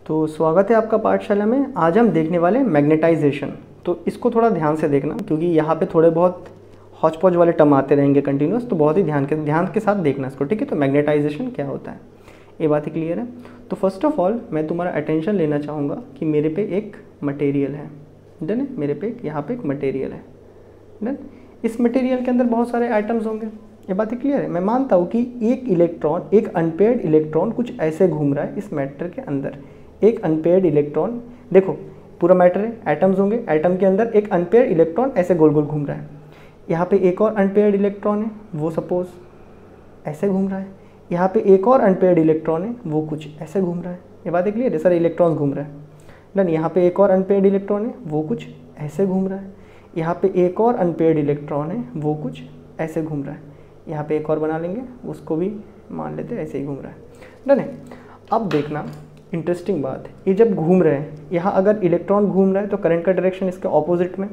तो स्वागत है आपका पाठशाला में। आज हम देखने वाले हैं मैग्नेटाइजेशन। तो इसको थोड़ा ध्यान से देखना, क्योंकि यहाँ पे थोड़े बहुत हौच पौच वाले टर्म आते रहेंगे कंटिन्यूस, तो बहुत ही ध्यान के साथ देखना इसको, ठीक है। तो मैग्नेटाइजेशन क्या होता है, ये बात क्लियर है। तो फर्स्ट ऑफ ऑल मैं तुम्हारा अटेंशन लेना चाहूँगा कि मेरे पे एक मटेरियल है, डन है। मेरे पे यहाँ पे एक मटेरियल है, डन। इस मटेरियल के अंदर बहुत सारे आइटम्स होंगे, ये बात क्लियर है। मैं मानता हूँ कि एक इलेक्ट्रॉन, एक अनपेयर्ड इलेक्ट्रॉन कुछ ऐसे घूम रहा है इस मैटर के अंदर। एक अनपेयर्ड इलेक्ट्रॉन, देखो पूरा मैटर है, एटम्स होंगे, एटम के अंदर एक अनपेयर्ड इलेक्ट्रॉन ऐसे गोल गोल घूम रहा है। यहाँ पे एक और अनपेयर्ड इलेक्ट्रॉन है, वो सपोज ऐसे घूम रहा है। यहाँ पे एक और अनपेयर्ड इलेक्ट्रॉन है, वो कुछ ऐसे घूम रहा है। ये बात क्लियर है, सारे इलेक्ट्रॉन्स घूम रहे हैं, डन। यहाँ पे एक और अनपेयर्ड इलेक्ट्रॉन है, वो कुछ ऐसे घूम रहा है। यहाँ पे एक और अनपेयर्ड इलेक्ट्रॉन है, वो कुछ ऐसे घूम रहा है। यहाँ पे एक और बना लेंगे, उसको भी मान लेते हैं ऐसे ही घूम रहा है, डन है। अब देखना इंटरेस्टिंग बात है, ये जब घूम रहे हैं, यहाँ अगर इलेक्ट्रॉन घूम रहा है तो करंट का डायरेक्शन इसके ऑपोजिट में।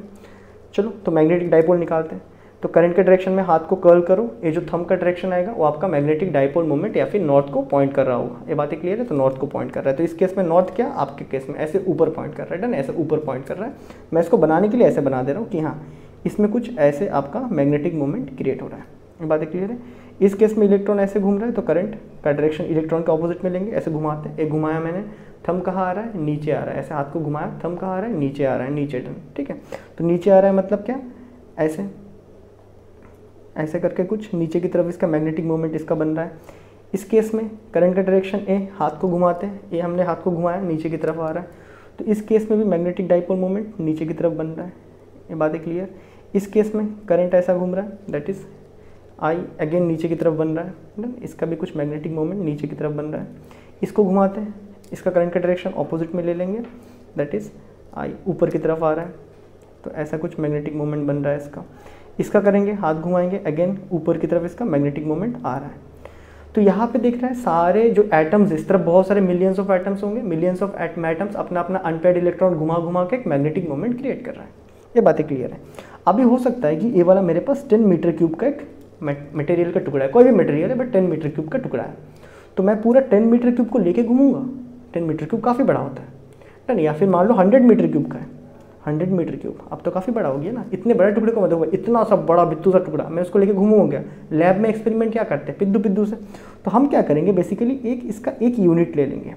चलो तो मैग्नेटिक डाइपोल निकालते हैं। तो करंट के डायरेक्शन में हाथ को कर्ल करो, ये जो थंब का डायरेक्शन आएगा वो आपका मैग्नेटिक डाइपोल मोमेंट या फिर नॉर्थ को पॉइंट कर रहा होगा। ये बातें क्लियर है, तो नॉर्थ को पॉइंट कर रहा है। तो इस केस में नॉर्थ क्या, आपके केस में ऐसे ऊपर पॉइंट कर रहा है, डन। ऐसे ऊपर पॉइंट कर रहा है। मैं इसको बनाने के लिए ऐसे बना दे रहा हूँ कि हाँ, इसमें कुछ ऐसे आपका मैग्नेटिक मोमेंट क्रिएट हो रहा है। ये बातें क्लियर है। इस केस में इलेक्ट्रॉन ऐसे घूम रहा है, तो करंट का डायरेक्शन इलेक्ट्रॉन के ऑपोजिट में लेंगे, ऐसे घुमाते हैं। एक घुमाया मैंने, थंब कहाँ आ रहा है, नीचे आ रहा है। ऐसे हाथ को घुमाया, थंब कहाँ आ रहा है, नीचे आ रहा है, नीचे, डन, ठीक है। तो नीचे आ रहा है मतलब क्या, ऐसे ऐसे करके कुछ नीचे की तरफ इसका मैग्नेटिक मोमेंट इसका बन रहा है। इस केस में करंट का डायरेक्शन ए, हाथ को घुमाते हैं, ये हमने हाथ को घुमाया, नीचे की तरफ आ रहा है। तो इस केस में भी मैग्नेटिक डाइपोल मोमेंट नीचे की तरफ बन रहा है। ये बात है क्लियर। इस केस में करंट ऐसा घूम रहा है, दैट इज आई, अगेन नीचे की तरफ बन रहा है, डन। इसका भी कुछ मैग्नेटिक मोमेंट नीचे की तरफ बन रहा है। इसको घुमाते हैं, इसका करंट का डायरेक्शन ऑपोजिट में ले लेंगे, दैट इज आई, ऊपर की तरफ आ रहा है। तो ऐसा कुछ मैग्नेटिक मोमेंट बन रहा है इसका। इसका करेंगे, हाथ घुमाएंगे, अगेन ऊपर की तरफ इसका मैग्नेटिक मोमेंट आ रहा है। तो यहाँ पे देख रहे हैं सारे जो एटम्स, इस तरफ बहुत सारे मिलियंस ऑफ एटम्स होंगे, मिलियंस ऑफ एटम्स अपना अपना अनपेयर्ड इलेक्ट्रॉन घुमा घुमा के एक मैग्नेटिक मोमेंट क्रिएट कर रहा है। ये बातें क्लियर है। अभी हो सकता है कि ये वाला मेरे पास 10 मीटर क्यूब का एक मटेरियल का टुकड़ा है, कोई भी मटेरियल है बट 10 मीटर क्यूब का टुकड़ा है। तो मैं पूरा 10 मीटर क्यूब को लेके घूमूंगा। 10 मीटर क्यूब काफ़ी बड़ा होता है, डन। या फिर मान लो 100 मीटर क्यूब का है, 100 मीटर क्यूब, अब तो काफ़ी बड़ा हो गया ना। इतने बड़े टुकड़े को मैं देखूंगा, इतना सा बड़ा बित्तू सा टुकड़ा, मैं उसको लेके घूमूंगा। लैब में एक्सपेरिमेंट क्या करते हैं, पिद्दू पिद्दू से। तो हम क्या करेंगे, बेसिकली इसका एक यूनिट ले लेंगे।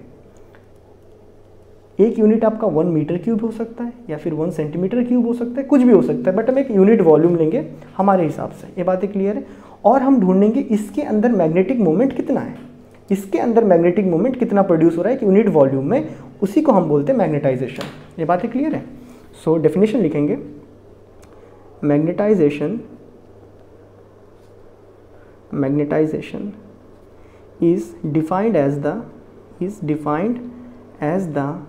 एक यूनिट आपका 1 मीटर क्यूब हो सकता है, या फिर 1 सेंटीमीटर क्यूब हो सकता है, कुछ भी हो सकता है, बट हम एक यूनिट वॉल्यूम लेंगे हमारे हिसाब से। ये बातें क्लियर है। और हम ढूंढेंगे इसके अंदर मैग्नेटिक मोमेंट कितना है, इसके अंदर मैग्नेटिक मोमेंट कितना प्रोड्यूस हो रहा है एक यूनिट वॉल्यूम में, उसी को हम बोलते हैं मैग्नेटाइजेशन। ये बातें क्लियर है। सो डेफिनेशन लिखेंगे, magnetization is defined as the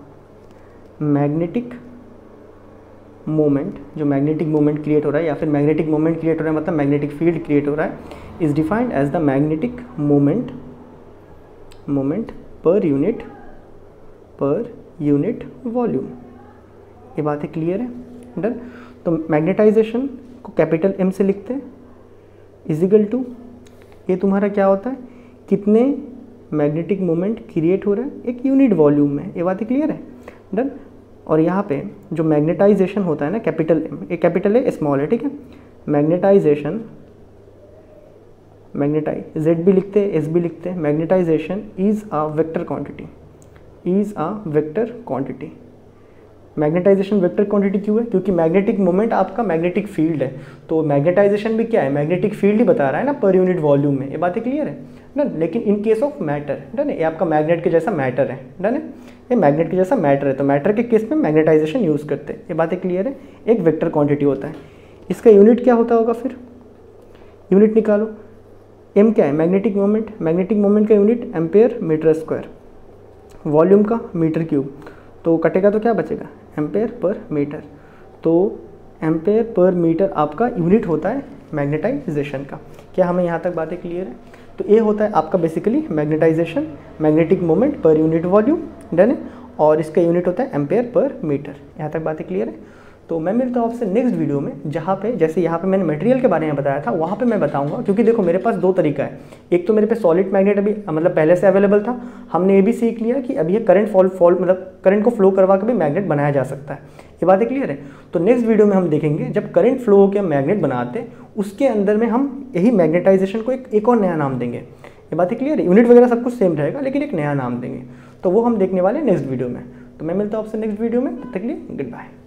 magnetic moment, जो मैग्नेटिक मोमेंट क्रिएट हो रहा है, या फिर मैग्नेटिक मोमेंट क्रिएट हो रहा है मतलब मैग्नेटिक फील्ड क्रिएट हो रहा है, is defined as the magnetic moment per unit volume. ये बातें क्लियर है, डन। तो मैग्नेटाइजेशन को कैपिटल M से लिखते हैं, इजिकल टू ये तुम्हारा क्या होता है, कितने मैग्नेटिक मोमेंट क्रिएट हो रहा है एक यूनिट वॉल्यूम में। ये बातें क्लियर है, डन। और यहाँ पे जो मैग्नेटाइजेशन होता है ना, कैपिटल M, एक कैपिटल है, स्मॉल है, ठीक है। मैग्नेटाइजेशन, Z भी लिखते हैं, S भी लिखते हैं। Magnetization is a vector quantity. Magnetization vector quantity क्यों है, क्योंकि मैग्नेटिक मोमेंट आपका मैग्नेटिक फील्ड है। तो मैग्नेटाइजेशन भी क्या है, मैग्नेटिक फील्ड ही बता रहा है ना पर यूनिट वॉल्यूम में। ये बातें क्लियर है, डन। लेकिन in case of matter, done है, ये आपका मैग्नेट के जैसा मैटर है, डन है। ये मैग्नेट के जैसा मैटर है, तो मैटर के केस में मैग्नेटाइजेशन यूज़ करते हैं। ये बातें क्लियर है। एक वेक्टर क्वांटिटी होता है, इसका यूनिट क्या होता होगा, फिर यूनिट निकालो। M क्या है, मैग्नेटिक मोमेंट का unit ampere metre square, volume का मीटर क्यूब। तो कटेगा तो क्या बचेगा, एम्पेयर पर मीटर। तो एम्पेयर पर मीटर आपका यूनिट होता है मैग्नेटाइजेशन का। क्या हमें यहाँ तक बातें क्लियर है। तो ये होता है आपका basically magnetization, magnetic moment per unit volume, done है। और इसका यूनिट होता है एम्पेयर पर मीटर। यहाँ तक बातें क्लियर है। तो मैं मिलता हूँ आपसे नेक्स्ट वीडियो में, जहाँ पे जैसे यहाँ पे मैंने मटेरियल के बारे में बताया था, वहाँ पे मैं बताऊँगा। क्योंकि देखो मेरे पास दो तरीका है, एक तो मेरे पे सॉलिड मैग्नेट अभी मतलब पहले से अवेलेबल था, हमने ये भी सीख लिया कि अभी ये करंट मतलब करंट को फ्लो करवा के भी मैग्नेट बनाया जा सकता है। ये बातें क्लियर है। तो नेक्स्ट वीडियो में हम देखेंगे जब करंट फ्लो होकर मैग्नेट बनाते हैं, उसके अंदर में हम यही मैग्नेटाइजेशन को एक और नया नाम देंगे। ये बातें क्लियर है, यूनिट वगैरह सब कुछ सेम रहेगा लेकिन एक नया नाम देंगे। तो वो हम देखने वाले हैं नेक्स्ट वीडियो में। तो मैं मिलता हूँ आपसे नेक्स्ट वीडियो में, तब तक के लिए गुड बाय।